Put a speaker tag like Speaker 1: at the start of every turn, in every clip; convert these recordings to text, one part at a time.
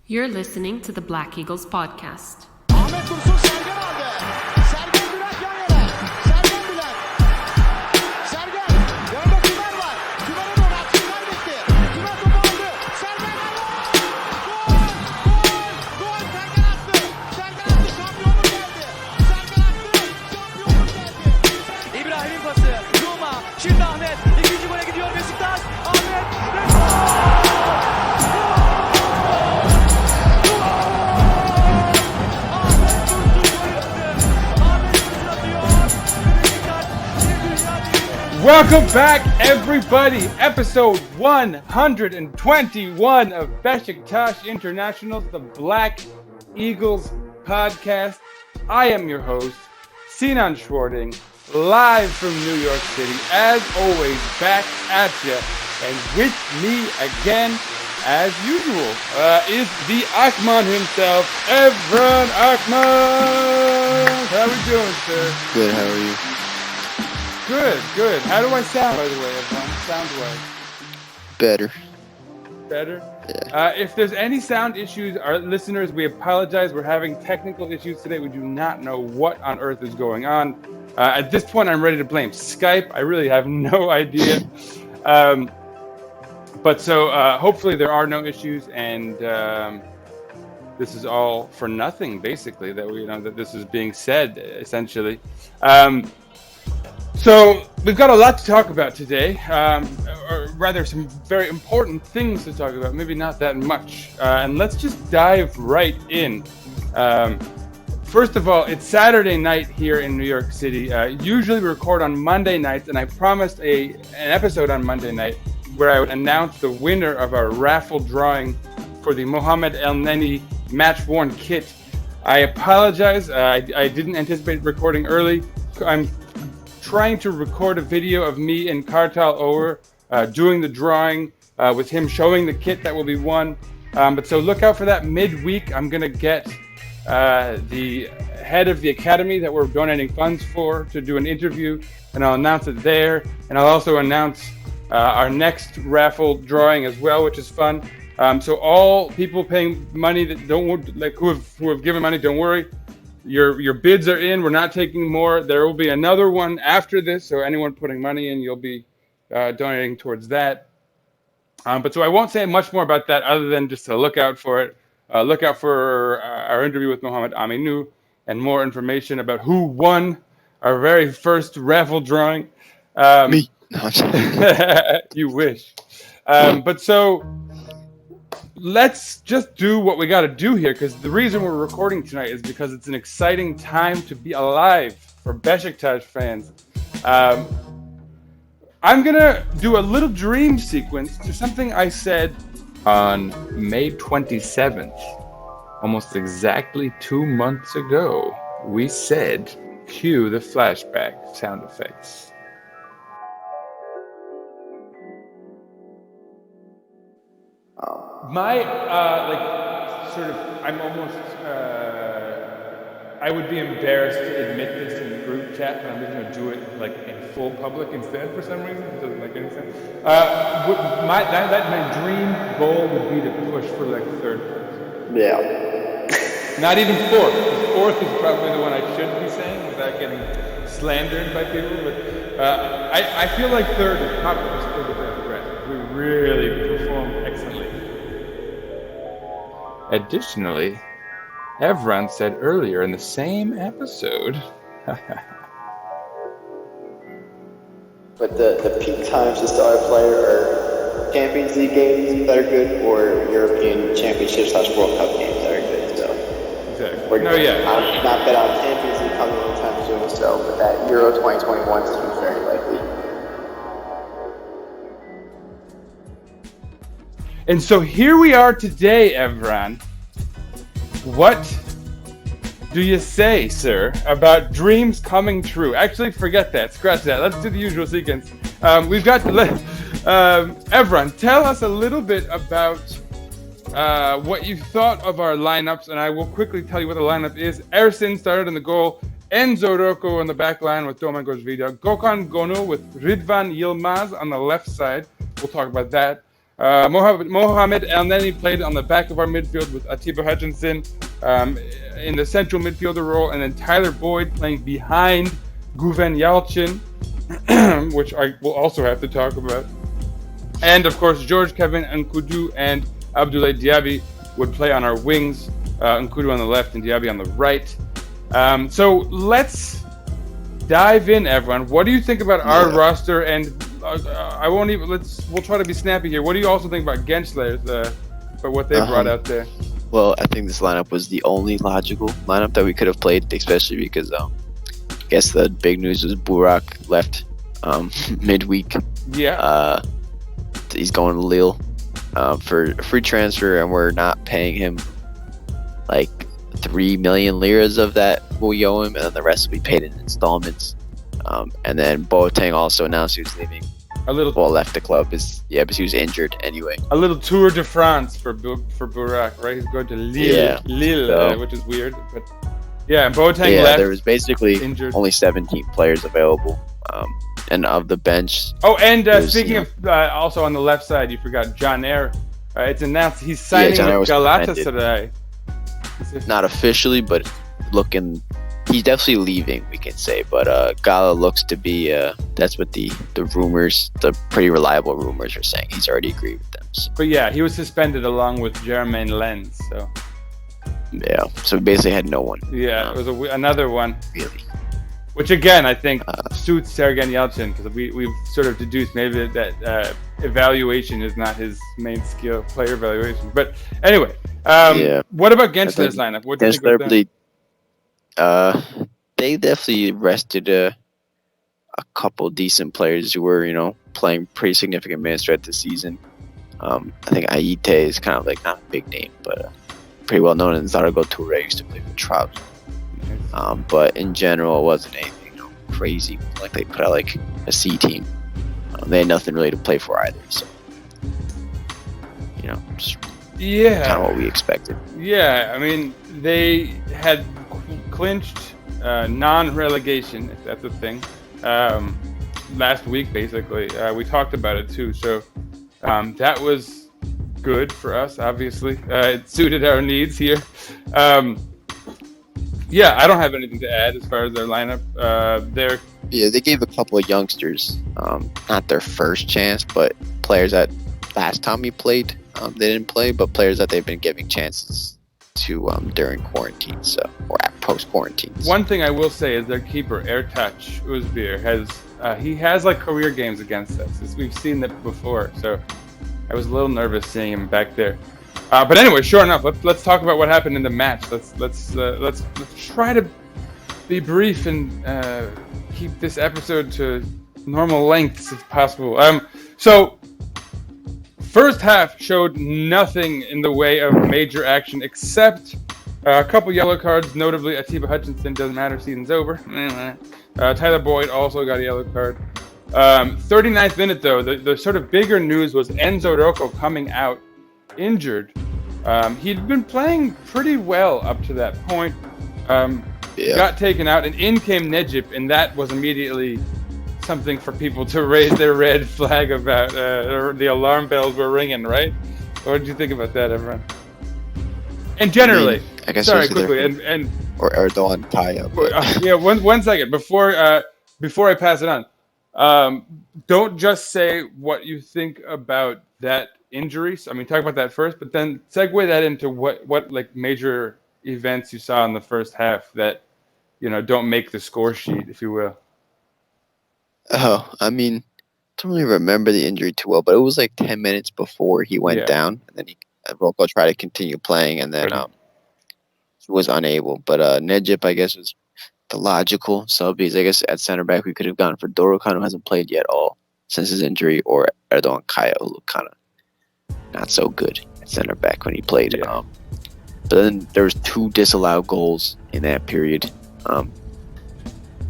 Speaker 1: You're listening to the Black Eagles podcast.
Speaker 2: Ahmet Dursun Sergen aldı. Sergen Bülent yan yana. Sergen Bülent. Sergen. Yanında Tümer var. Tümer'e doğru atıyor. Kaybetti. Tümer topu aldı. Sergen aldı. Gol! Gol! Sergen attı. Sergen attı. Şampiyonluk geldi. Sergen attı. Şampiyonluk geldi.
Speaker 3: İbrahim'in pası. Zuma. Şimdi Ahmet. İkinci gole gidiyor Beşiktaş. Ahmet.
Speaker 4: Welcome back, everybody. Episode 121 of Beşiktaş International's The Black Eagles podcast. I am your host, Sinan Schwarting, live from New York City, as always, back at you. And with me again, as usual, is the Akman himself, Evran Akman. How we doing, sir?
Speaker 5: Good, how are you?
Speaker 4: Good. How do I sound, by the way, everyone? Sound-wise?
Speaker 5: Better.
Speaker 4: Better?
Speaker 5: Yeah.
Speaker 4: If there's any sound issues, our listeners, we apologize. We're having technical issues today. We do not know what on earth is going on. At this point, I'm ready to blame Skype. I really have no idea. But hopefully there are no issues, and this is all for nothing, basically, that this is being said, essentially. So we've got a lot to talk about today, or rather some very important things to talk about, maybe not that much. And let's just dive right in. First of all, it's Saturday night here in New York City. Usually we record on Monday nights, and I promised an episode on Monday night where I would announce the winner of our raffle drawing for the Mohamed Elneny match-worn kit. I apologize. I didn't anticipate recording early. I'm trying to record a video of me and Kartal Ower doing the drawing with him showing the kit that will be won. But so look out for that midweek. I'm going to get the head of the academy that we're donating funds for to do an interview, and I'll announce it there. And I'll also announce our next raffle drawing as well, which is fun. So all people paying money that who have given money, don't worry. Your bids are in. We're not taking more. There will be another one after this. So anyone putting money in, you'll be donating towards that. But so I won't say much more about that other than just to look out for it. Look out for our interview with Mohamed Aminu and more information about who won our very first raffle drawing.
Speaker 5: Me. No,
Speaker 4: you wish. But so let's just do what we got to do here, because the reason we're recording tonight is because it's an exciting time to be alive for Beşiktaş fans. I'm going to do a little dream sequence to something I said on May 27th, almost exactly 2 months ago. We said, cue the flashback sound effects. I would be embarrassed to admit this in the group chat, but I'm just going to do it in full public instead for some reason. It doesn't make any sense. My dream goal would be to push for third place.
Speaker 5: Yeah.
Speaker 4: Not even fourth. Because fourth is probably the one I should be saying without getting slandered by people. But I feel like third is probably just for the rest. We really performed excellently. Additionally, Evran said earlier in the same episode.
Speaker 6: But the peak times to start a player are Champions League games that are good, or European Championship / World Cup games that are good. So
Speaker 4: Exactly. No, yeah.
Speaker 6: I'm not bet on Champions League coming anytime soon. So, but that Euro 2021 seems very likely.
Speaker 4: And so here we are today, Evran. What do you say, sir, about dreams coming true? Actually, forget that. Scratch that. Let's do the usual sequence. We've got Evran, tell us a little bit about what you thought of our lineups, and I will quickly tell you what the lineup is. Ersin started in the goal. Enzo Rocco on the back line with Domagoj Vida. Gökhan Gonu with Ridvan Yilmaz on the left side. We'll talk about that. Mohamed Elneny played on the back of our midfield with Atiba Hutchinson in the central midfielder role, and then Tyler Boyd playing behind Guven Yalchin, which I will also have to talk about. And of course, George Kevin Nkudu and Abdoulaye Diaby would play on our wings, Nkudu on the left and Diaby on the right. So let's dive in, everyone. What do you think about our roster? And we'll try to be snappy here. What do you also think about Gençler, for what they brought out there?
Speaker 5: Well, I think this lineup was the only logical lineup that we could have played, especially because I guess the big news was Burak left midweek.
Speaker 4: Yeah.
Speaker 5: He's going to Lille for a free transfer, and we're not paying him like 3 million liras of that we owe him, and then the rest will be paid in installments. And then Boateng also announced he was leaving. Left the club because he was injured anyway.
Speaker 4: A little Tour de France for Burak, right? He's going to Lille, which is weird, but yeah. Boateng left.
Speaker 5: There was basically
Speaker 4: injured.
Speaker 5: Only 17 players available, and of the bench.
Speaker 4: Oh, and speaking of also on the left side, you forgot John Eyre. It's announced he's signing with Galatasaray.
Speaker 5: Not officially, but looking. He's definitely leaving, we can say, but Gala looks to be, that's what the rumors, the pretty reliable rumors are saying. He's already agreed with them. So.
Speaker 4: But yeah, he was suspended along with Jermaine Lens, so.
Speaker 5: Yeah, so we basically had no one.
Speaker 4: Yeah, it was another one.
Speaker 5: Really?
Speaker 4: Which again, I think suits Sergen Yalchin, because we've sort of deduced maybe that evaluation is not his main skill, player evaluation. But anyway, what about Gençler's lineup? What do you think of them?
Speaker 5: They definitely rested a couple decent players who were, playing pretty significant minutes throughout the season. I think Aite is kind of like not a big name, but pretty well known. And Zarago Toure used to play for Trabzon. But in general, it wasn't anything crazy. Like they put out like a C team. They had nothing really to play for either. So, just kind of what we expected.
Speaker 4: Yeah, I mean, they had clinched non-relegation, if that's a thing, last week, basically. We talked about it, too. So that was good for us, obviously. It suited our needs here. I don't have anything to add as far as their lineup.
Speaker 5: They gave a couple of youngsters, not their first chance, but players that last time we played, they didn't play, but players that they've been giving chances to during quarantine, or at post quarantines.
Speaker 4: One thing I will say is their keeper Ertaç Özbir has like career games against us. We've seen that before, so I was a little nervous seeing him back there. But anyway, sure enough, let's talk about what happened in the match. Let's try to be brief and keep this episode to normal lengths if possible. So. First half showed nothing in the way of major action except a couple yellow cards, notably Atiba Hutchinson, doesn't matter, season's over. Tyler Boyd also got a yellow card. 39th minute, though, the sort of bigger news was Enzo Rocco coming out injured. He'd been playing pretty well up to that point. Got taken out, and in came Necip, and that was immediately something for people to raise their red flag about. The alarm bells were ringing, right? What did you think about that, everyone? And generally,
Speaker 5: I guess
Speaker 4: sorry, quickly, and
Speaker 5: or Erdogan Kaya.
Speaker 4: One second before I pass it on. Don't just say what you think about that injury. I mean, talk about that first, but then segue that into what like major events you saw in the first half that don't make the score sheet, if you will.
Speaker 5: Oh, I mean, I don't really remember the injury too well, but it was like 10 minutes before he went down, and then Rocco tried to continue playing, and then he was unable. But Necip, I guess, was the logical sub. Because I guess at center back we could have gone for Dorukhan, who hasn't played yet all since his injury, or Erdogan Kaya, who looked kind of not so good at center back when he played.
Speaker 4: Yeah.
Speaker 5: But then there was 2 disallowed goals in that period in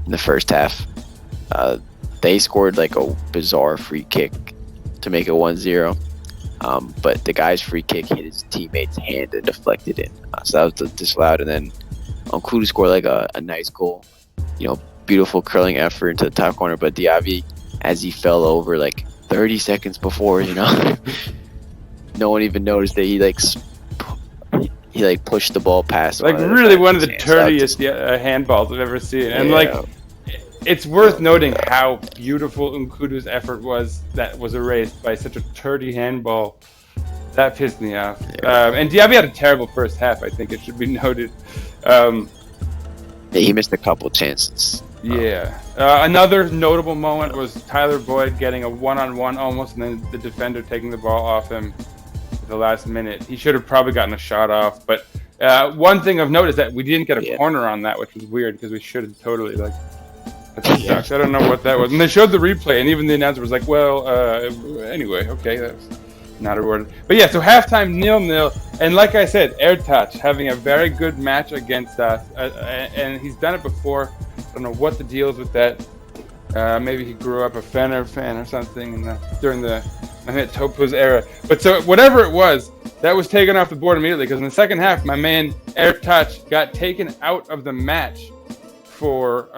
Speaker 5: the first half. They scored like a bizarre free kick to make it 1-0. But the guy's free kick hit his teammate's hand and deflected in. So that was disallowed. And then Nkudu scored like a nice goal. Beautiful curling effort into the top corner. But Diaby, as he fell over like 30 seconds before, no one even noticed that he pushed the ball past.
Speaker 4: Like really one of the dirtiest handballs I've ever seen. And like, it's worth noting how beautiful Nkudu's effort was that was erased by such a dirty handball. That pissed me off. And Diaby had a terrible first half, I think it should be noted.
Speaker 5: He missed a couple chances.
Speaker 4: Yeah. Another notable moment was Tyler Boyd getting a one-on-one almost, and then the defender taking the ball off him at the last minute. He should have probably gotten a shot off. But one thing of note is that we didn't get a corner on that, which was weird because we should have totally like. Sucks. I don't know what that was. And they showed the replay, and even the announcer was like, "Well, anyway, okay, that's not awarded." But yeah, so halftime 0-0, and like I said, Ertac having a very good match against us, and he's done it before. I don't know what the deal is with that. Maybe he grew up a Fener fan or something during the Mehmet Topuz era. But so whatever it was, that was taken off the board immediately because in the second half, my man Ertac got taken out of the match for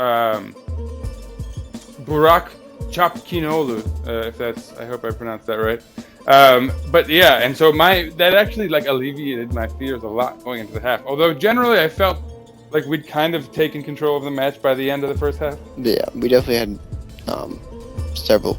Speaker 4: Burak Chapkinolu, if that's, I hope I pronounced that right. But yeah, and so that actually like alleviated my fears a lot going into the half. Although generally I felt like we'd kind of taken control of the match by the end of the first half.
Speaker 5: Yeah, we definitely had several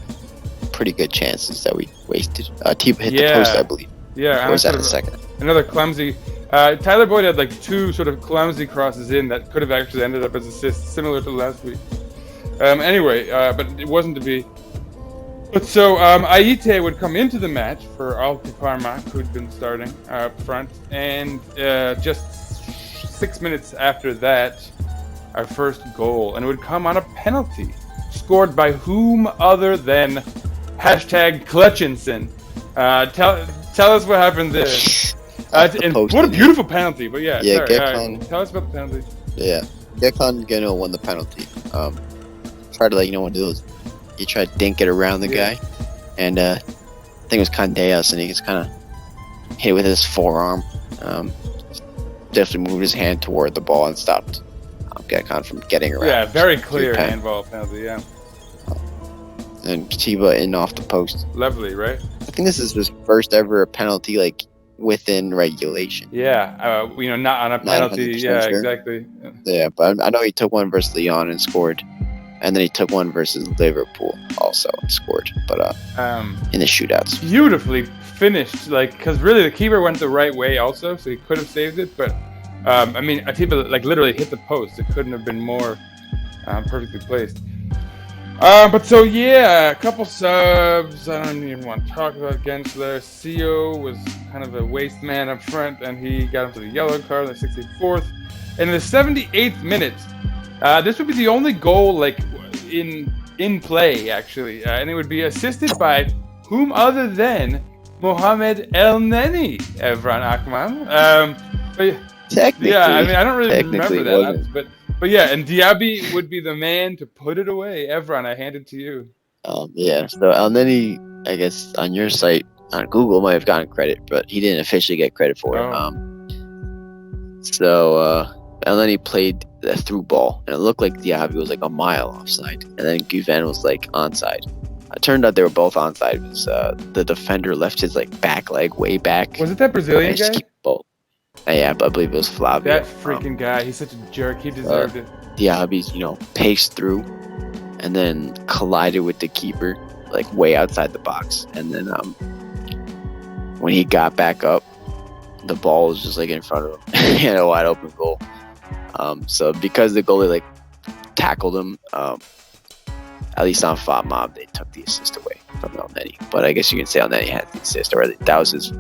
Speaker 5: pretty good chances that we wasted. Tiba hit the post, I believe.
Speaker 4: Yeah,
Speaker 5: or was that in the second?
Speaker 4: Another clumsy. Tyler Boyd had like two sort of clumsy crosses in that could have actually ended up as assists, similar to last week. Anyway, but it wasn't to be. But so Aite would come into the match for Alti Parma, who'd been starting up front, and just 6 minutes after that, our first goal, and it would come on a penalty, scored by whom other than #Clutchinson. Tell us what happened there. And what a beautiful penalty! But yeah, tell us about the penalty.
Speaker 5: Yeah, Gekhan Geno won the penalty. Tried to one of those. He tried to dink it around the guy, and I think it was Candeas, and he just kind of hit it with his forearm. Definitely moved his hand toward the ball and stopped Gekhan from getting around.
Speaker 4: Yeah, very clear handball penalty. Yeah.
Speaker 5: And Tiba in off the post.
Speaker 4: Lovely, right?
Speaker 5: I think this is his first ever penalty within regulation.
Speaker 4: Yeah, not on a penalty. Yeah, sure. Exactly.
Speaker 5: Yeah, but I know he took one versus Lyon and scored. And then he took one versus Liverpool also and scored, but in the shootouts.
Speaker 4: Beautifully finished, because really the keeper went the right way also, so he could have saved it. But Atiba literally hit the post. It couldn't have been more perfectly placed. But so yeah, a couple subs. I don't even want to talk about Gensler. Sio was kind of a waste man up front, and he got him to the yellow card in the 64th. And in the 78th minute. This would be the only goal in play actually, and it would be assisted by whom other than Mohamed Elneny, Evran Akman.
Speaker 5: Technically,
Speaker 4: yeah, I don't really remember that, but yeah, and Diaby would be the man to put it away. Evran, I hand it to you.
Speaker 5: Yeah. So Elneny, I guess on your site on Google might have gotten credit, but he didn't officially get credit for it. So Elneny played the through ball, and it looked like Diaby was a mile offside, and then Guven was onside. It turned out they were both onside because the defender left his back leg way back.
Speaker 4: Was it that Brazilian guy?
Speaker 5: Yeah, but I believe it was Flavio.
Speaker 4: That freaking guy, he's such a jerk. He deserved it.
Speaker 5: Diaby's, paced through, and then collided with the keeper, way outside the box, and then when he got back up, the ball was just in front of him. He had a wide open goal. So because the goalie tackled him, at least on Mob, they took the assist away from Elneny. But I guess you can say Elneny had the assist, or that was his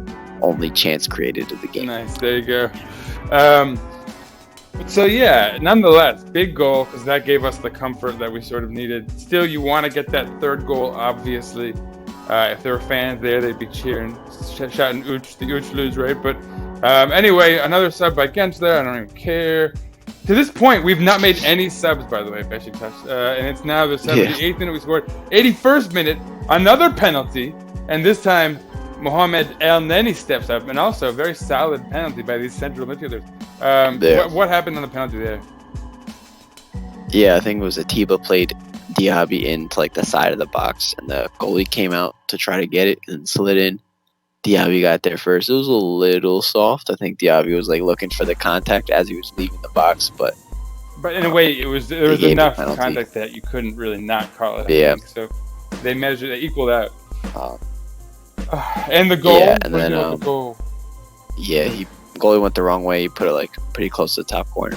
Speaker 5: only chance created of the game.
Speaker 4: Nice, there you go. So yeah, nonetheless, big goal because that gave us the comfort that we sort of needed. Still, you want to get that third goal, obviously. If there were fans there, they'd be cheering, shouting the Uchlus, right? But anyway, another sub by Gensler. I don't even care. To this point, we've not made any subs, by the way, Beşiktaş. And it's now the 78th minute we scored. 81st minute, another penalty. And this time, Mohamed Elneny steps up. And also a very solid penalty by these central midfielders. What happened on the penalty there?
Speaker 5: Yeah, I think it was Atiba played Diaby into the side of the box. And the goalie came out to try to get it and slid in. Diaby got there first. It was a little soft. I think Diaby was like looking for the contact as he was leaving the box, but
Speaker 4: in a way, there was
Speaker 5: gave
Speaker 4: enough
Speaker 5: a penalty.
Speaker 4: contact that you couldn't really not call it.
Speaker 5: Yeah.
Speaker 4: So they equaled out. And the goal.
Speaker 5: Yeah, and then
Speaker 4: the goal.
Speaker 5: Goalie went the wrong way. He put it like pretty close to the top corner.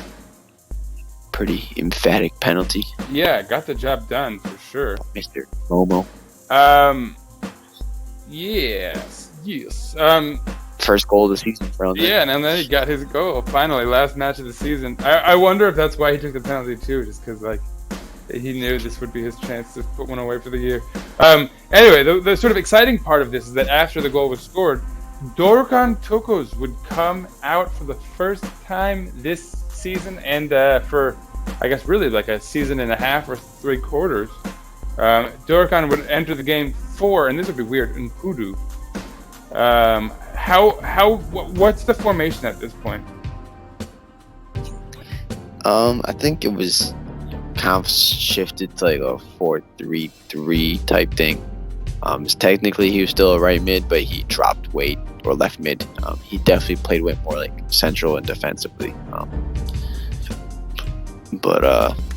Speaker 5: Pretty emphatic penalty.
Speaker 4: Yeah, got the job done for sure.
Speaker 5: Mr. Momo.
Speaker 4: Yes.
Speaker 5: First goal of the season for Elneny.
Speaker 4: Yeah, and then he got his goal finally, last match of the season. I wonder if that's why he took the penalty too, just because like he knew this would be his chance to put one away for the year. Anyway, the sort of exciting part of this is that after the goal was scored, Dorukhan Tokos would come out for the first time this season, and for I guess really like a season and a half or 3/4. Dorukhan would enter the game for, and this would be weird, in Pudu. What's the formation at this point?
Speaker 5: I think it was kind of shifted to like a 4-3-3 type thing. Technically he was still a right mid, but he dropped weight, or left mid. He definitely played way more like central and defensively.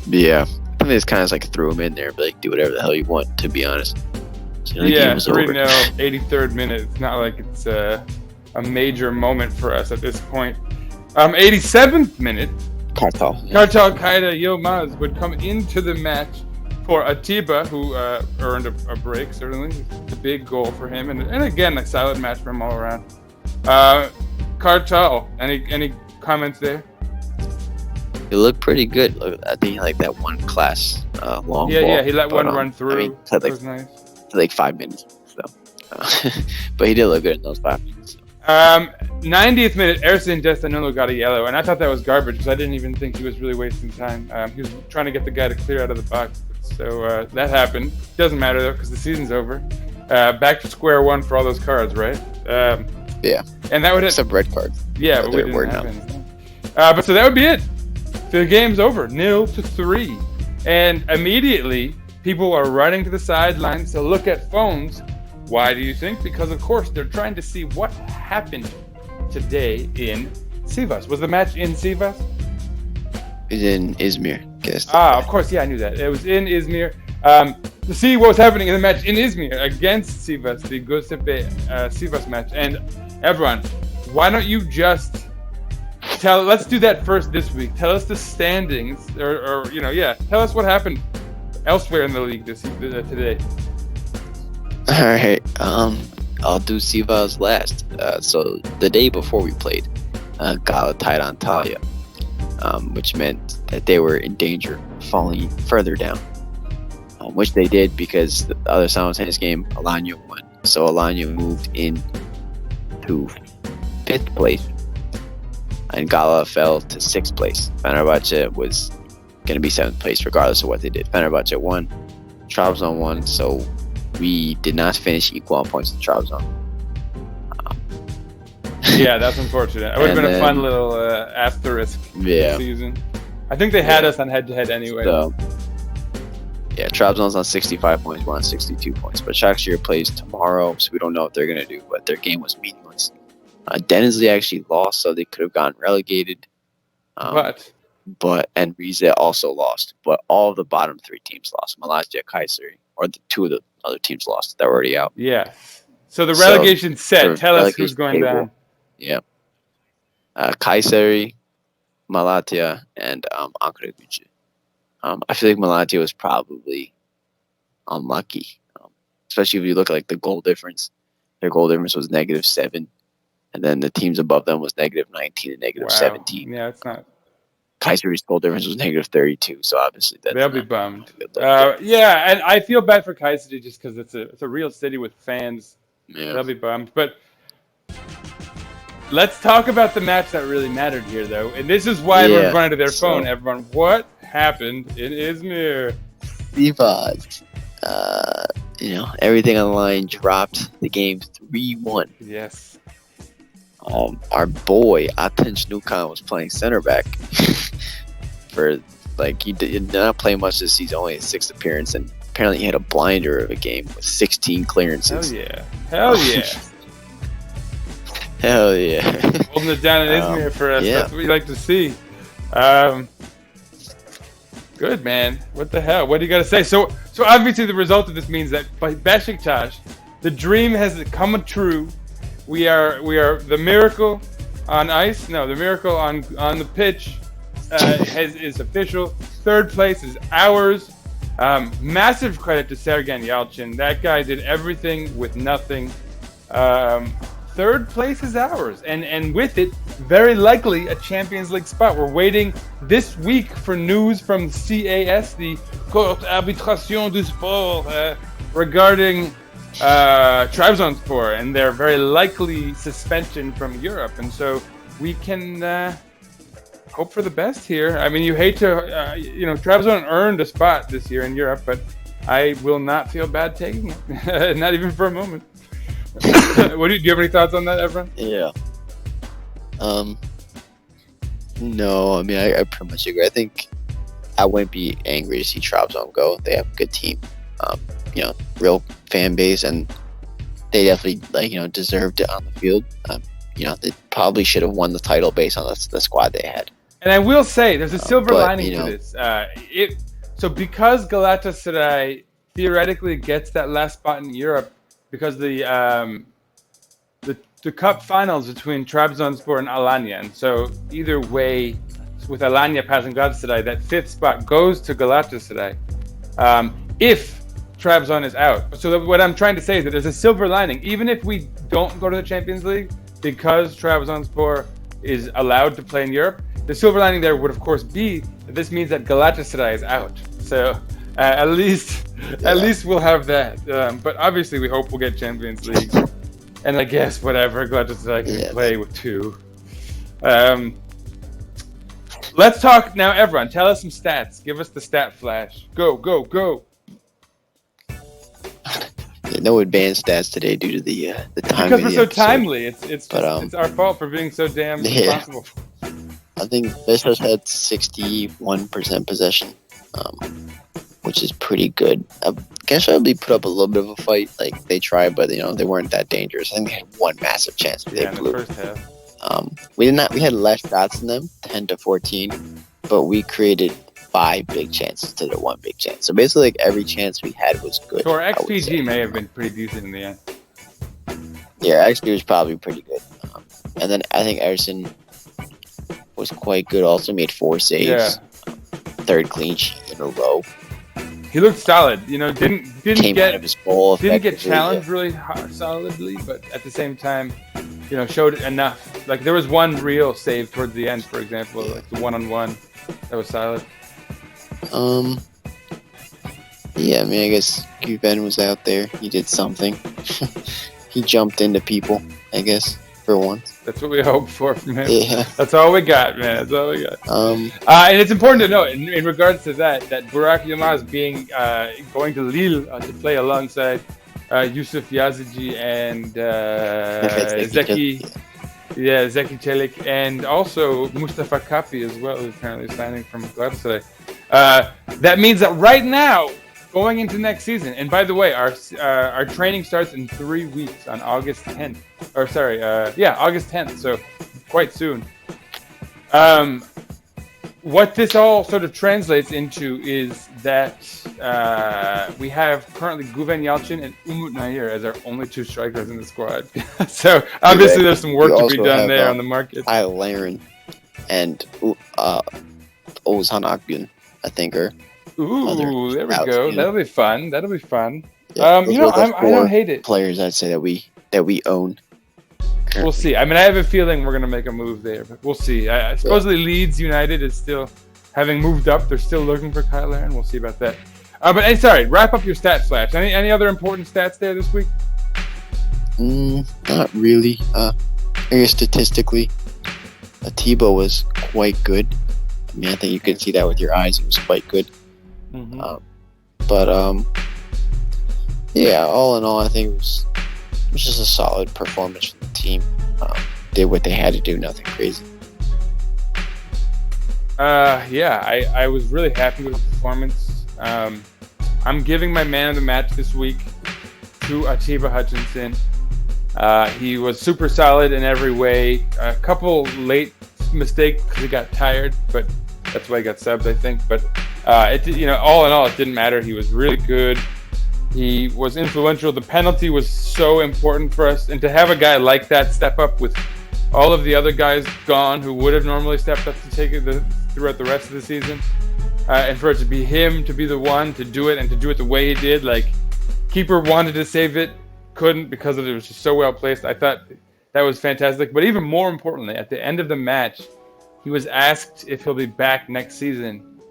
Speaker 5: Yeah, I think they just kind of like threw him in there, but like do whatever the hell you want, to be honest. So, the game was
Speaker 4: 3-0,
Speaker 5: over.
Speaker 4: 83rd minute. It's not like it's a major moment for us at this point. 87th minute,
Speaker 5: Kartal
Speaker 4: Kaida Yilmaz would come into the match for Atiba, who earned a break, certainly. It's a big goal for him. And again, a solid match for him all around. Kartal, any comments there?
Speaker 5: It looked pretty good. I think like that one class long ball.
Speaker 4: Yeah, he let one run through.
Speaker 5: I mean, it
Speaker 4: was nice.
Speaker 5: like 5 minutes. So, but he did look good in those 5 minutes. So.
Speaker 4: 90th minute, Ersin Destanulo got a yellow, and I thought that was garbage because I didn't even think he was really wasting time. He was trying to get the guy to clear out of the box. So that happened. Doesn't matter though because the season's over. Back to square one for all those cards, right?
Speaker 5: Yeah.
Speaker 4: And that would
Speaker 5: except red cards.
Speaker 4: Yeah, but we didn't have anything. But so that would be it. The game's over, 0-3, and immediately people are running to the sidelines to look at phones. Why do you think? Because of course they're trying to see what happened today in Sivas. Was the match in Sivas?
Speaker 5: It's in Izmir. Guess.
Speaker 4: Of course, yeah, I knew that. It was in Izmir. To see what was happening in the match in Izmir against Sivas, the Göztepe Sivas match. And Evran, why don't you just let's do that first this week. Tell us the standings, or tell us what happened elsewhere in the league today.
Speaker 5: All right. I'll do Sivas last. So the day before we played, Gala tied on Talia, which meant that they were in danger of falling further down, which they did because the other simultaneous game, Alanya won. So Alanya moved in to 5th place, and Gala fell to 6th place. Fenerbahce was going to be 7th place regardless of what they did. Fenerbahce won, Trabzon won, so we did not finish equal on points in Trabzon.
Speaker 4: Yeah, that's unfortunate. It would have been a fun little asterisk season. I think they had us on head-to-head anyway. So,
Speaker 5: yeah, Trabzon's on 65 points. We're on 62 points. But Shakshir plays tomorrow, so we don't know what they're going to do. But their game was meaningless. Denizli actually lost, so they could have gotten relegated. And Rize also lost. But all of the bottom 3 teams lost. Malatya, Kayseri, or the 2 of the other teams lost that were already out.
Speaker 4: Yeah. So the relegation set. Tell us who's going down.
Speaker 5: Yeah. Kayseri, Malatya, and Ankara Gücü. I feel like Malatya was probably unlucky, especially if you look at like the goal difference. Their goal difference was -7, and then the teams above them was -19 and -17.
Speaker 4: Yeah, it's not.
Speaker 5: Kayseri's goal difference was -32, so obviously
Speaker 4: they'll be bummed. Yeah, and I feel bad for Kayseri just because it's a real city with fans. Yeah. They'll be bummed, but. Let's talk about the match that really mattered here, though. And this is why everyone's running to their phone. Everyone, what happened in Izmir?
Speaker 5: Sivas. Everything on the line dropped. The game 3-1.
Speaker 4: Yes.
Speaker 5: Our boy, Atenç Nukan, was playing center back. He did not play much this season, only his 6th appearance. And apparently he had a blinder of a game with 16 clearances.
Speaker 4: Hell yeah.
Speaker 5: Hell yeah.
Speaker 4: Holding it down in Izmir for us.
Speaker 5: Yeah.
Speaker 4: That's what we like to see. Good, man. What the hell? What do you got to say? So obviously the result of this means that by Beşiktaş, the dream has come true. We are the miracle on ice. No, the miracle on the pitch is official. Third place is ours. Massive credit to Sergen Yalçın. That guy did everything with nothing. Third place is ours, and with it, very likely a Champions League spot. We're waiting this week for news from CAS, the Cour d'Arbitration du Sport, regarding Trabzonspor and their very likely suspension from Europe. And so we can hope for the best here. I mean, you hate to, Trabzon earned a spot this year in Europe, but I will not feel bad taking it, not even for a moment. Do you have any thoughts on that, Evran?
Speaker 5: Yeah. No, I mean, I pretty much agree. I think I wouldn't be angry to see Trabzon go. They have a good team, real fan base, and they definitely, deserved it on the field. They probably should have won the title based on the squad they had.
Speaker 4: And I will say, there's a silver lining to
Speaker 5: know,
Speaker 4: this. So because Galatasaray theoretically gets that last spot in Europe, because the cup finals between Trabzonspor and Alanya, and so either way, with Alanya passing Galatasaray, that fifth spot goes to Galatasaray. If Trabzon is out, so what I'm trying to say is that there's a silver lining, even if we don't go to the Champions League, because Trabzonspor is allowed to play in Europe. The silver lining there would, of course, be that this means that Galatasaray is out. So at least we'll have that. But obviously, we hope we'll get Champions League. And I guess whatever, Galatasaray can play with two. Let's talk now, Evran. Tell us some stats. Give us the stat flash. Go.
Speaker 5: No advanced stats today due to the time.
Speaker 4: Because we're so timely. It's our fault for being so damn responsible.
Speaker 5: I think Beşiktaş had 61% possession, which is pretty good. Gençlerbirliği put up a little bit of a fight. Like, they tried, but they weren't that dangerous. I think they had one massive chance. They blew.
Speaker 4: In the first half.
Speaker 5: We had less shots than them, 10-14, but we created 5 big chances to the 1 big chance. So basically, like, every chance we had was good.
Speaker 4: So our XPG may have been pretty decent in the end.
Speaker 5: Yeah, XP was probably pretty good. And then I think Ederson was quite good. Also made 4 saves.
Speaker 4: Yeah.
Speaker 5: Third clean sheet in a row.
Speaker 4: He looked solid. Didn't
Speaker 5: Came
Speaker 4: get
Speaker 5: out of his goal.
Speaker 4: Didn't get challenged really solidly, but at the same time, showed enough. Like, there was one real save towards the end, for example, like the 1-on-1 that was solid.
Speaker 5: Yeah, I mean, I guess Guven was out there. He did something. He jumped into people, I guess, for once.
Speaker 4: That's what we hope for from him.
Speaker 5: Yeah.
Speaker 4: That's all we got, man. That's all we got. And it's important to note, in regards to that Burak Yılmaz going to Lille to play alongside Yusuf Yazıcı and Zeki Çelik, and also Mustafa Kapi as well, who's apparently signing from Galatasaray. That means that right now, going into next season, and by the way, our training starts in 3 weeks on August 10th. August 10th, so quite soon. What this all sort of translates into is that we have currently Güven Yalçın and Umut Nayir as our only 2 strikers in the squad. So obviously there's some work to be done there on the market.
Speaker 5: Kyle Laren and Ozan Akgün, I think, are.
Speaker 4: Ooh, there we go. That'll be fun.
Speaker 5: Yeah,
Speaker 4: I don't hate it.
Speaker 5: Players, I'd say that we own. Currently.
Speaker 4: We'll see. I mean, I have a feeling we're gonna make a move there, but we'll see. Supposedly Leeds United is still, having moved up, they're still looking for Kyle Laren. We'll see about that. Wrap up your stat flash. Any other important stats there this week?
Speaker 5: Not really. I guess statistically, Atiba was quite good. I mean, I think you can see that with your eyes. It was quite good.
Speaker 4: Mm-hmm.
Speaker 5: Yeah, all in all, I think it was just a solid performance from the team. Did what they had to do, nothing crazy.
Speaker 4: I was really happy with the performance. I'm giving my man of the match this week to Atiba Hutchinson. He was super solid in every way. A couple late mistakes because he got tired, but that's why he got subbed, I think. But all in all, it didn't matter. He was really good. He was influential. The penalty was so important for us, and to have a guy like that step up with all of the other guys gone who would have normally stepped up to take it throughout the rest of the season, and for it to be him to be the one to do it and to do it the way he did, like keeper wanted to save it, couldn't because it was just so well placed. I thought that was fantastic. But even more importantly, at the end of the match, he was asked if he'll be back next season,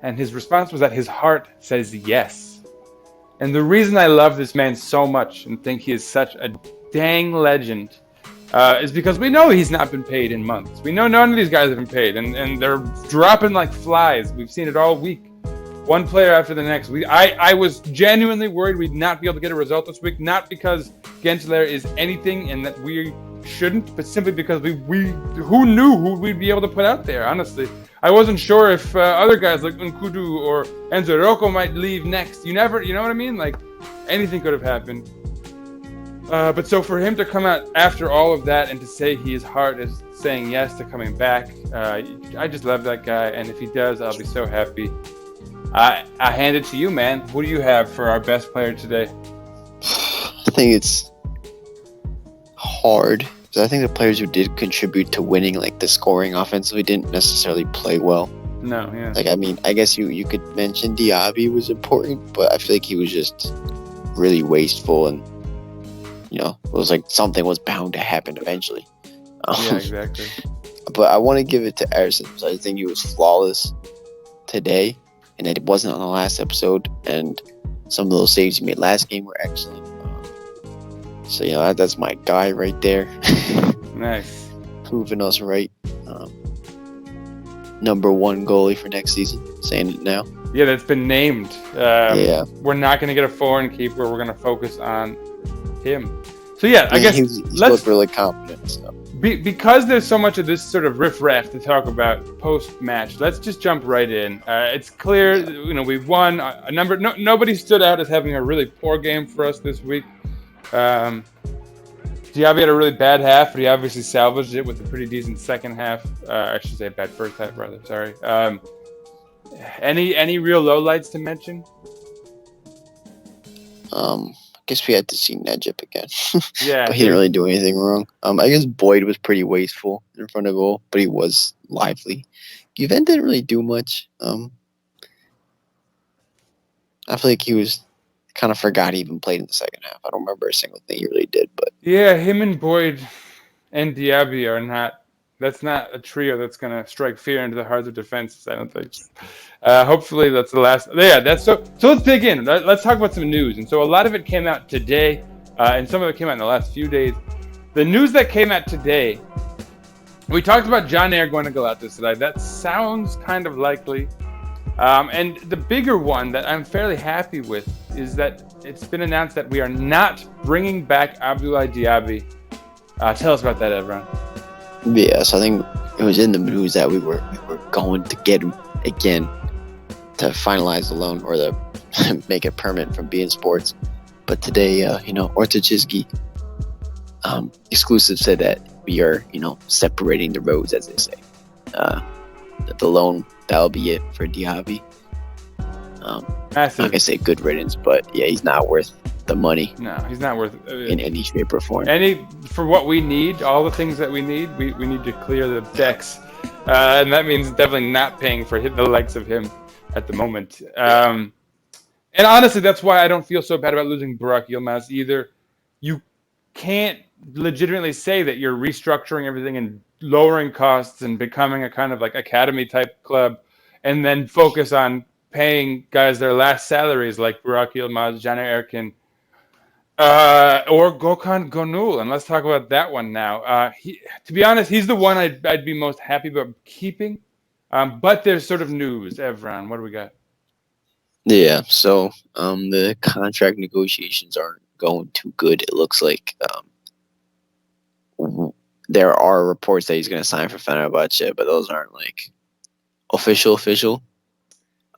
Speaker 4: and his response was that his heart says yes. And the reason I love this man so much and think he is such a dang legend is because we know he's not been paid in months. We know none of these guys have been paid, and they're dropping like flies. We've seen it all week. One player after the next. I was genuinely worried we'd not be able to get a result this week, not because Gençlerbirliği is anything and that we shouldn't, but simply because we who knew who we'd be able to put out there, honestly. I wasn't sure if other guys like Nkudu or Enzo Rocco might leave next. You know what I mean? Like, anything could have happened. But so for him to come out after all of that and to say his heart is saying yes to coming back, I just love that guy. And if he does, I'll be so happy. I hand it to you, man. What do you have for our best player today?
Speaker 5: I think it's hard. I think the players who did contribute to winning, like the scoring offensively, didn't necessarily play well.
Speaker 4: No, yeah.
Speaker 5: Like, I mean, I guess you could mention Diaby was important, but I feel like he was just really wasteful, and it was like something was bound to happen eventually.
Speaker 4: Yeah, exactly.
Speaker 5: But I want to give it to Erson. So I think he was flawless today, and it wasn't on the last episode. And some of those saves he made last game were excellent. So that's my guy right there.
Speaker 4: Nice.
Speaker 5: Proving us right. Number one goalie for next season. Saying it now.
Speaker 4: Yeah, that's been named.
Speaker 5: Yeah.
Speaker 4: We're not going to get a foreign keeper. We're going to focus on him. So yeah, I guess
Speaker 5: he looked really confident. So.
Speaker 4: Because there's so much of this sort of riff-raff to talk about post-match, let's just jump right in. It's clear, we've won a number. Nobody stood out as having a really poor game for us this week. Diaby had a really bad half, but he obviously salvaged it with a pretty decent second half. I should say a bad first half, rather. Sorry. Any real lowlights to mention?
Speaker 5: I guess we had to see Nejip again.
Speaker 4: Yeah,
Speaker 5: but he didn't really do anything wrong. I guess Boyd was pretty wasteful in front of goal, but he was lively. Juven didn't really do much. I feel like he was kind of forgot he even played in the second half. I don't remember a single thing he really did, but
Speaker 4: yeah, him and Boyd and Diaby are not. That's not a trio that's going to strike fear into the hearts of defenses, I don't think. Hopefully that's the last. Yeah, that's so let's dig in. Let's talk about some news. And so a lot of it came out today, and some of it came out in the last few days. The news that came out today, we talked about John Air going to Galatasaray. That sounds kind of likely. And the bigger one that I'm fairly happy with is that it's been announced that we are not bringing back Abdoulaye Diaby. Tell us about that, Evran.
Speaker 5: Yeah, so I think it was in the news that we were going to get him again to finalize the loan or to make it permanent from beIN Sports. But today, Ortaçizgi exclusive said that we are, separating the roads, as they say. That the loan, that'll be it for Diaby.
Speaker 4: Massive.
Speaker 5: I'm not gonna say good riddance, but yeah, he's not worth the money.
Speaker 4: No, he's not worth
Speaker 5: in any shape or form.
Speaker 4: For what we need, all the things that we need to clear the decks, and that means definitely not paying for the likes of him at the moment. And honestly, that's why I don't feel so bad about losing Burak Yilmaz either. You can't legitimately say that you're restructuring everything and lowering costs and becoming a kind of like academy type club, and then focus on paying guys their last salaries like Burak Yilmaz, Caner Erkin, or Gökhan Gönül. And let's talk about that one now. To be honest, he's the one I'd be most happy about keeping. But there's sort of news. Evran, what do we got?
Speaker 5: Yeah, so the contract negotiations aren't going too good. It looks like there are reports that he's going to sign for Fenerbahce, but those aren't like official.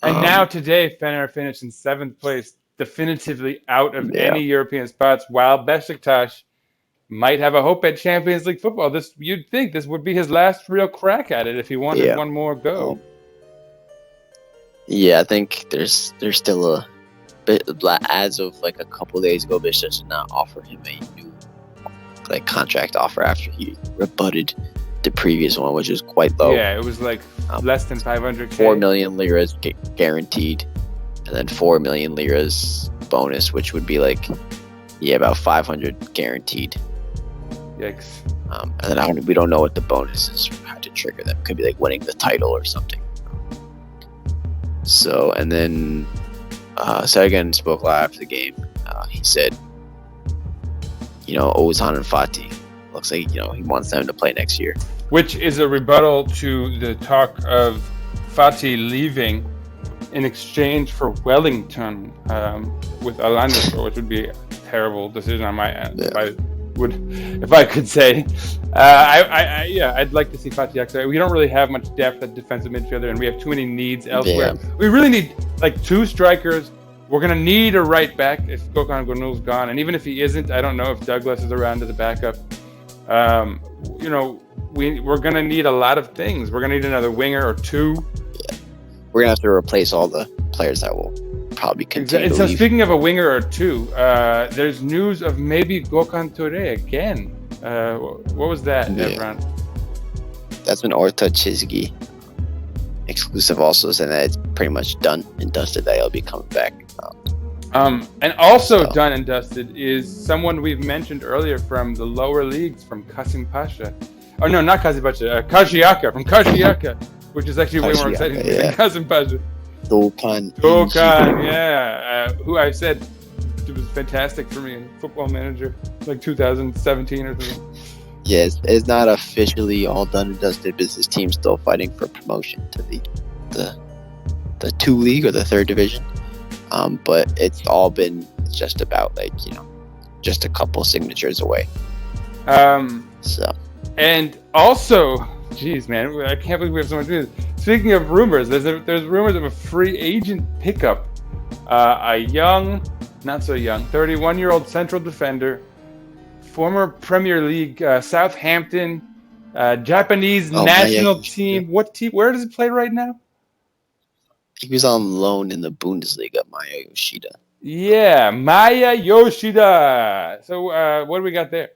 Speaker 4: And now today, Fener finished in 7th place, definitively out of any European spots, while Beşiktaş might have a hope at Champions League football. You'd think this would be his last real crack at it if he wanted one more go.
Speaker 5: Yeah, I think there's still a bit. As of like a couple days ago, Beşiktaş did not offer him a new contract offer after he rebutted the previous one, which was quite low.
Speaker 4: Yeah, it was like less than 500K.
Speaker 5: 4 million liras guaranteed, and then 4 million liras bonus, which would be like about 500 guaranteed.
Speaker 4: Yikes.
Speaker 5: And then we don't know what the bonus is, how to trigger them. Could be like winning the title or something. So, and then Sagan spoke live after the game. He said, Ozan and Fatih, looks like, he wants them to play next year.
Speaker 4: Which is a rebuttal to the talk of Fatih leaving in exchange for Wellington with Elneny, which would be a terrible decision on my end.
Speaker 5: Yeah.
Speaker 4: If I could say, I'd like to see Fatih Aksa. We don't really have much depth at defensive midfielder, and we have too many needs elsewhere. Yeah. We really need like 2 strikers. We're gonna need a right back if Gökhan Gönül's gone, and even if he isn't, I don't know if Douglas is around as a backup. We're gonna need a lot of things. We're gonna need another winger or 2.
Speaker 5: Yeah. We're gonna have to replace all the players that will probably continue to
Speaker 4: so
Speaker 5: leave.
Speaker 4: Speaking of a winger or 2, there's news of maybe Gökhan Töre again. What was that, Evran?
Speaker 5: That's been Orta Çizgi exclusive also, saying that it's pretty much done and dusted that he'll be coming back.
Speaker 4: And also done and dusted is someone we've mentioned earlier from the lower leagues, from Kasımpaşa. Oh no, not Kasımpaşa, Karşıyaka, from Karşıyaka, which is actually way more exciting than Kasımpaşa.
Speaker 5: Doğukan,
Speaker 4: who I said it was fantastic for me in Football Manager, like 2017 or something.
Speaker 5: Yes, it's not officially all done and dusted, but this team's still fighting for promotion to the 2 league or the 3rd division. But it's all been just about just a couple signatures away.
Speaker 4: And also, geez, man, I can't believe we have so much to do. Speaking of rumors, there's rumors of a free agent pickup. A young, not so young, 31-year-old central defender, former Premier League Southampton, Japanese national team. What team? Where does he play right now?
Speaker 5: He was on loan in the Bundesliga, Maya Yoshida.
Speaker 4: Yeah, Maya Yoshida. So what do we got there?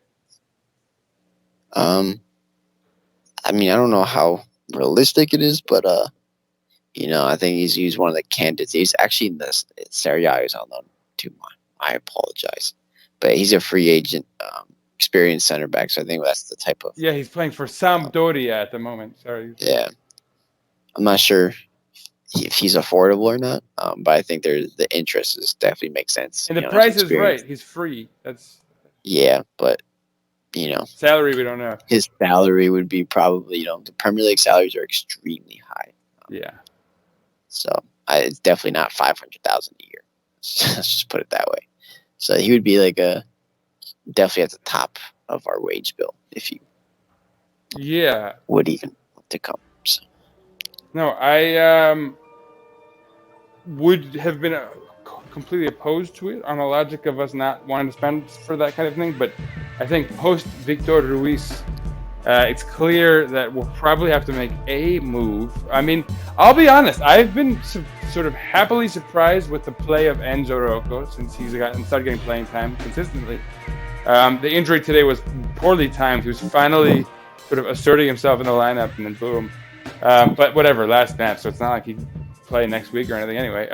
Speaker 5: I don't know how realistic it is, but I think he's one of the candidates. He's actually in the Serie A. He's on loan too. I apologize, but he's a free agent, experienced center back. So I think that's the type of.
Speaker 4: Yeah, he's playing for Sampdoria at the moment. Sorry.
Speaker 5: Yeah, I'm not sure if he's affordable or not, but I think the interest definitely makes sense.
Speaker 4: And the price is right. He's free.
Speaker 5: But
Speaker 4: salary we don't know.
Speaker 5: His salary would be probably the Premier League salaries are extremely high. So it's definitely not 500,000 a year. Let's just put it that way. So he would be definitely at the top of our wage bill if you would even want to come. So.
Speaker 4: No, I would have been completely opposed to it on the logic of us not wanting to spend for that kind of thing. But I think post Victor Ruiz, it's clear that we'll probably have to make a move. I mean, I'll be honest. I've been sort of happily surprised with the play of Enzo Rocco since he's started getting playing time consistently. The injury today was poorly timed. He was finally sort of asserting himself in the lineup, and then boom. But whatever, last match, so it's not like he can play next week or anything anyway.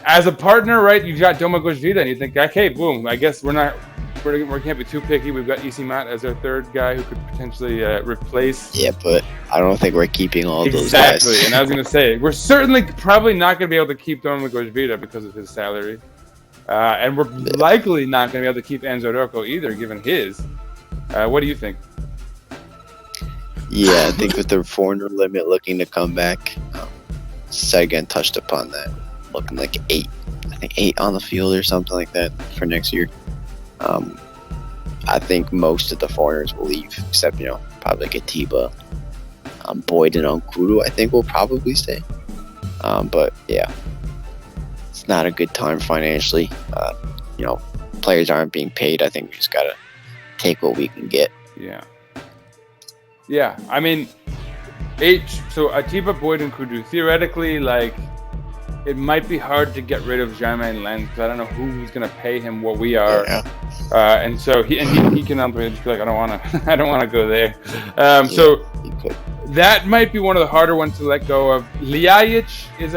Speaker 4: As a partner, right, you've got Domagoj Vida, and you think, okay, boom, I guess we can't be too picky. We've got Isimat as our 3rd guy who could potentially replace.
Speaker 5: Yeah, but I don't think we're keeping all those guys.
Speaker 4: Exactly, and I was going to say, we're certainly probably not going to be able to keep Domagoj Vida because of his salary. And we're likely not going to be able to keep Enzo Rocco either, given his. What do you think?
Speaker 5: Yeah, I think with the foreigner limit looking to come back, Sagan touched upon that, looking like 8 on the field or something like that for next year. I think most of the foreigners will leave, except probably Atiba, Boyd, and Onkuru. I think will probably stay. But yeah, it's not a good time financially. players aren't being paid. I think we just gotta take what we can get.
Speaker 4: Yeah. I mean, so Atiba, Boyd, and Kudu. Theoretically, like, it might be hard to get rid of Jermaine Lens because I don't know who's going to pay him what we are. And so he can ultimately just be like, I don't want to go there. So that might be one of the harder ones to let go of. Ljajic is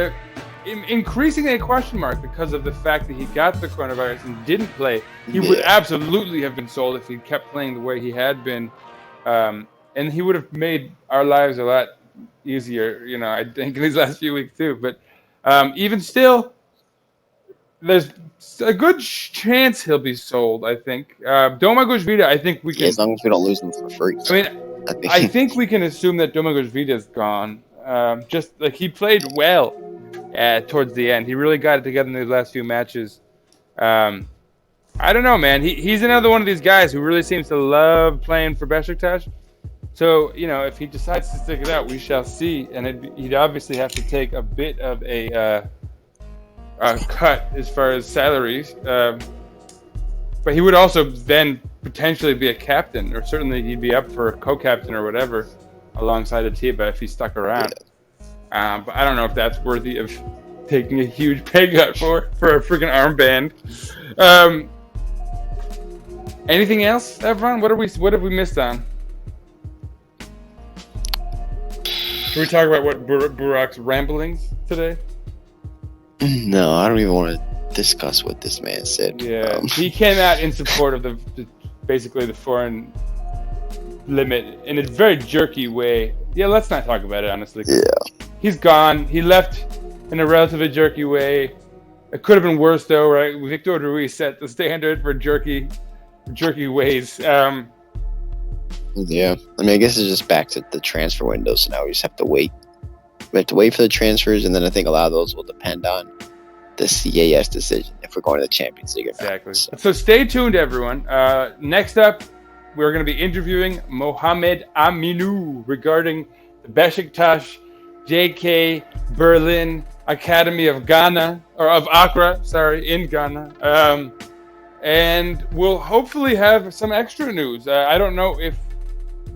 Speaker 4: increasingly a question mark because of the fact that he got the coronavirus and didn't play. He would absolutely have been sold if he kept playing the way he had been. And he would have made our lives a lot easier, I think, in these last few weeks too. But even still, there's a good chance he'll be sold, I think. Domagoj Vida, I think we can...
Speaker 5: as long as we don't lose him for free.
Speaker 4: I mean, I think we can assume that Domagoj Vida's gone. Just like he played well towards the end. He really got it together in these last few matches. I don't know, man. He's another one of these guys who really seems to love playing for Beşiktaş. So, if he decides to stick it out, we shall see. And he'd obviously have to take a bit of a cut as far as salaries. But he would also then potentially be a captain, or certainly he'd be up for a co-captain or whatever alongside Atiba if he stuck around. But I don't know if that's worthy of taking a huge pay cut for a freaking armband. Anything else, Evran? What have we missed on? Can we talk about what Burak's ramblings today?
Speaker 5: No, I don't even want to discuss what this man said.
Speaker 4: Yeah, he came out in support of basically the foreign limit in a very jerky way. Yeah, let's not talk about it, honestly.
Speaker 5: Yeah.
Speaker 4: He's gone. He left in a relatively jerky way. It could have been worse, though, right? Victor Ruiz set the standard for jerky ways.
Speaker 5: Yeah, I mean, I guess it's just back to the transfer window, so now we just have to wait. We have to wait for the transfers, and then I think a lot of those will depend on the CAS decision if we're going to the Champions League or not.
Speaker 4: Exactly. So stay tuned, everyone. Next up, we're going to be interviewing Mohamed Aminu regarding the Beşiktaş JK Berlin Academy of Ghana, or of Accra, in Ghana. And we'll hopefully have some extra news. I don't know if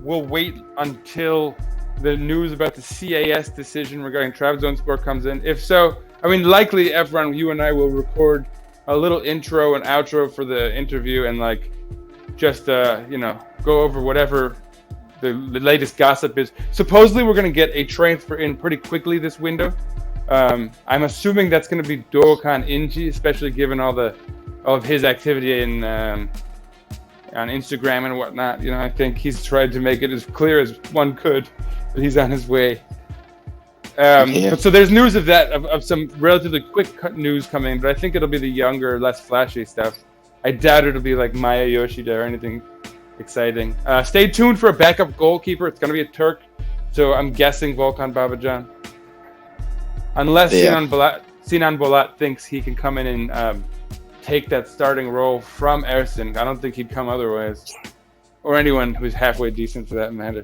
Speaker 4: we'll wait until the news about the CAS decision regarding Trabzonspor comes in. If so, I mean, likely, Evran, you and I will record a little intro and outro for the interview and, just, go over whatever the latest gossip is. Supposedly, we're going to get a transfer in pretty quickly this window. I'm assuming that's going to be Doğukan İnci, especially given all of his activity on Instagram and whatnot. I think he's tried to make it as clear as one could that he's on his way. So there's news of that, of some relatively quick news coming, but I think it'll be the younger, less flashy stuff. I doubt it'll be like Maya Yoshida or anything exciting. Stay tuned for a backup goalkeeper. It's going to be a Turk, so I'm guessing Volkan Babacan. Unless Sinan Bolat thinks he can come in and take that starting role from Ersin. I don't think he'd come otherwise. Or anyone who's halfway decent for that matter.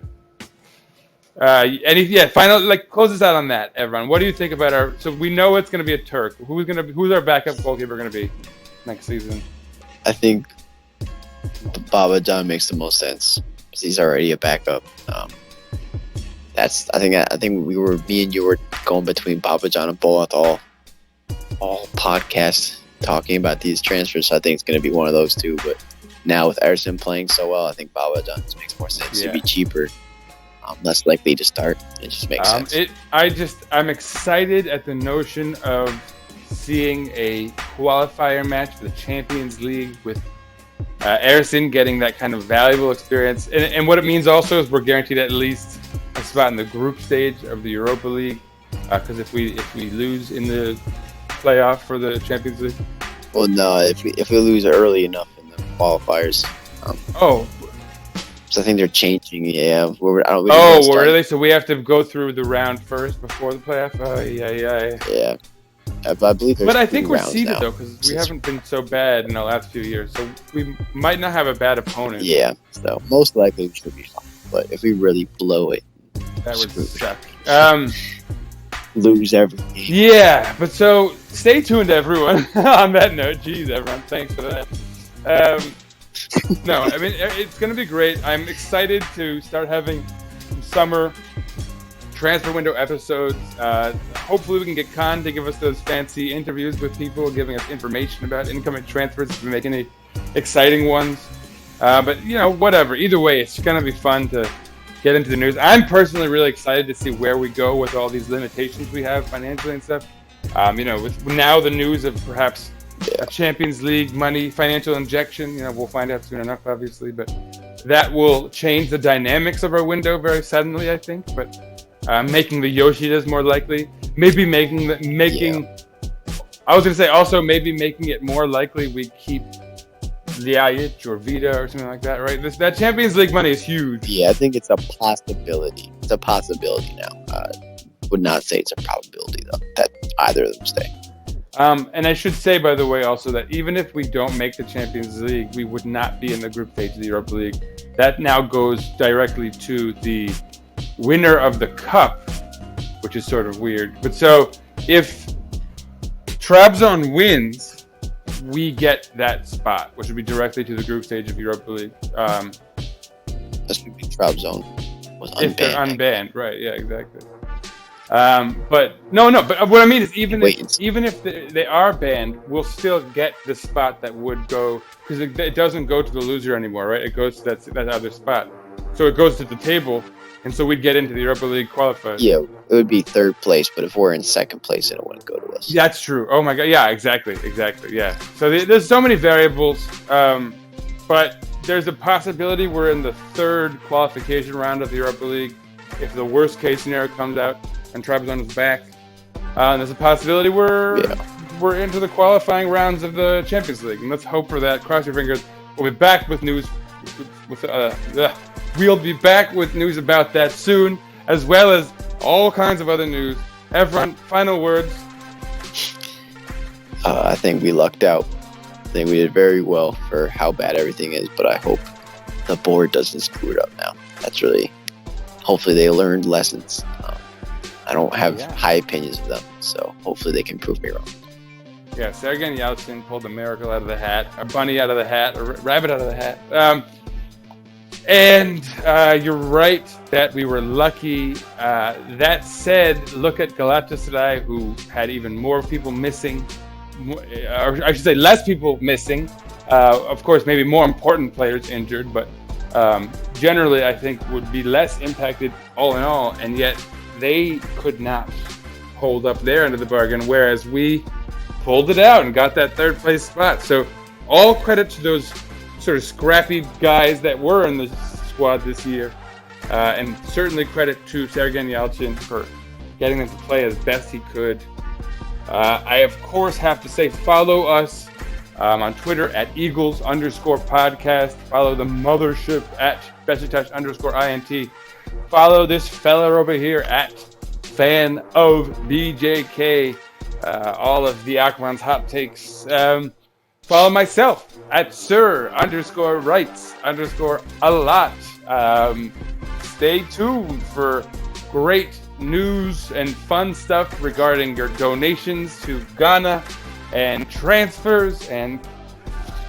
Speaker 4: Final, close us out on that, Evran. What do you think about so we know it's going to be a Turk. Who's our backup goalkeeper going to be next season?
Speaker 5: I think Babacan makes the most sense because he's already a backup. I think me and you were going between Babacan and Bolat all podcasts talking about these transfers. So I think it's going to be one of those two. But now with Ersin playing so well, I think Babacan just makes more sense. To be cheaper, less likely to start. It just makes sense.
Speaker 4: I'm excited at the notion of seeing a qualifier match for the Champions League with Ersin getting that kind of valuable experience. And what it means also is we're guaranteed at least a spot in the group stage of the Europa League. Because if we lose in the playoff for the Champions League.
Speaker 5: Well, no, if we lose early enough in the qualifiers. So I think they're changing. Yeah.
Speaker 4: Really? So we have to go through the round first before the playoff?
Speaker 5: Yeah. I believe.
Speaker 4: But I think we're seeded though, because we haven't been so bad in the last few years. So we might not have a bad opponent.
Speaker 5: Yeah. So most likely we should be fine. But if we really blow it,
Speaker 4: that would suck.
Speaker 5: Lose everything.
Speaker 4: Yeah, but so stay tuned, everyone. On that note, geez, everyone, thanks for that. No, I mean, it's going to be great. I'm excited to start having some summer transfer window episodes. Hopefully we can get Khan to give us those fancy interviews with people, giving us information about incoming transfers if we make any exciting ones. But, you know, whatever. Either way, it's going to be fun to get into the news. I'm personally really excited to see where we go with all these limitations we have financially and stuff. You know, with now the news of perhaps a Champions League money, financial injection, you know, we'll find out soon enough, obviously. But that will change the dynamics of our window very suddenly, I think. But making the Yoshidas more likely. Maybe making I was going to say also maybe making it more likely we keep Ljajic or Vida or something like that, right? That Champions League money is huge.
Speaker 5: Yeah, I think it's a possibility. It's a possibility now. Would not say it's a probability, though, that either of them stay.
Speaker 4: And I should say, by the way, also that even if we don't make the Champions League, we would not be in the group stage of the Europa League. That now goes directly to the winner of the Cup, which is sort of weird. But so, if Trabzon wins, we get that spot, which would be directly to the group stage of Europa League.
Speaker 5: Assuming Trabzon was unbanned.
Speaker 4: If they're unbanned, right? Yeah, exactly. But what I mean is even if they are banned, we'll still get the spot that would go, because it doesn't go to the loser anymore, right? It goes to that other spot, so it goes to the table, and so we'd get into the Europa League qualifiers.
Speaker 5: Yeah, it would be third place, but if we're in second place, then it wouldn't go to us.
Speaker 4: Yeah, that's true. Oh my god, yeah, exactly, yeah. So there's so many variables, but there's a possibility we're in the third qualification round of the Europa League if the worst case scenario comes out and Trabzon is back. There's a possibility we're into the qualifying rounds of the Champions League, and let's hope for that. Cross your fingers. We'll be back with news. We'll be back with news about that soon, as well as all kinds of other news. Evran, final words.
Speaker 5: I think we lucked out. I think we did very well for how bad everything is, but I hope the board doesn't screw it up now. That's really, hopefully they learned lessons. I don't have high opinions of them, so hopefully they can prove me wrong.
Speaker 4: Yeah, Sergen Yalchin pulled a miracle out of the hat, a bunny out of the hat, a rabbit out of the hat. And you're right that we were lucky. That said, look at Galatasaray, who had even more people missing, or I should say less people missing. Of course, maybe more important players injured, but generally I think would be less impacted all in all, and yet they could not hold up their end of the bargain, whereas we pulled it out and got that third place spot. So all credit to those sort of scrappy guys that were in the squad this year, and certainly credit to Sergen Yalchin for getting them to play as best he could. I of course have to say follow us on Twitter at Eagles_podcast. Follow the mothership at Beşiktaş_INT. Follow this fella over here at Fan of BJK. All of the Akman's hot takes. Follow myself at Sir_Rights_a lot. Stay tuned for great news and fun stuff regarding your donations to Ghana and transfers and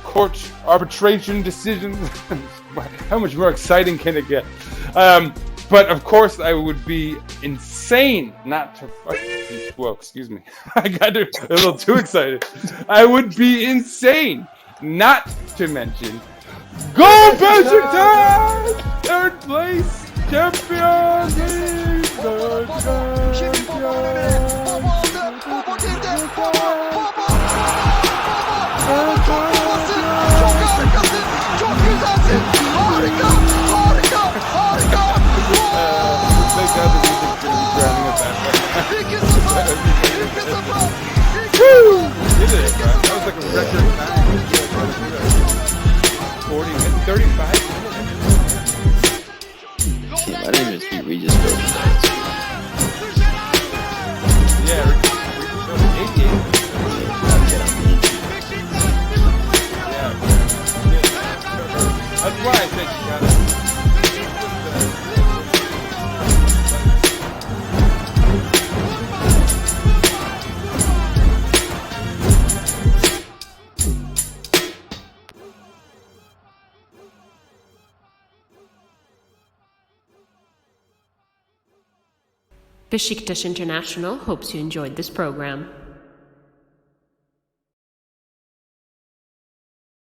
Speaker 4: court arbitration decisions. How much more exciting can it get? But of course, I would be insane not to. Well, excuse me. I got a little too excited. I would be insane not to mention Go Beşiktaş! Third place Champions League!
Speaker 2: Şimdi baba önüne. Baba aldı. Baba girdi. Baba. Çok babasın. Çok harikasın. Çok güzelsin. Harika.
Speaker 4: Thank God the music's going to be drowning us out.
Speaker 2: 2-0.
Speaker 4: Woo! You did it, bro. That was like a record time. 40 minutes, 35 minutes.
Speaker 5: I didn't even see Regis go.
Speaker 4: Yeah, Regis 8 games. Yeah. That's why I said you got it.
Speaker 1: Beşiktaş International hopes you enjoyed this program.